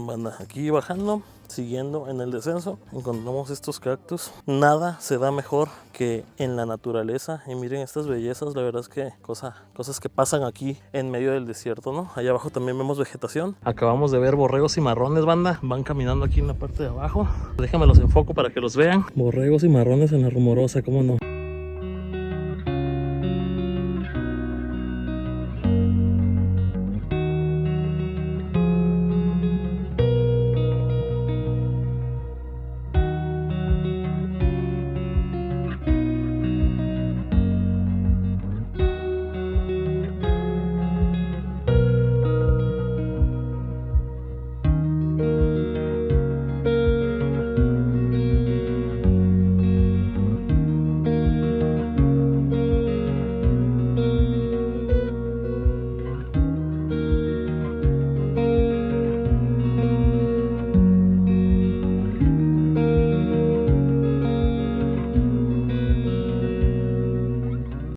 Banda, aquí bajando, siguiendo en el descenso, encontramos estos cactus. Nada se da mejor que en la naturaleza. Y miren estas bellezas, la verdad es que cosas que pasan aquí en medio del desierto, ¿no? Allá abajo también vemos vegetación. Acabamos de ver borregos y marrones, banda. Van caminando aquí en la parte de abajo. Déjame los enfoco para que los vean. Borregos y marrones en la Rumorosa, cómo no.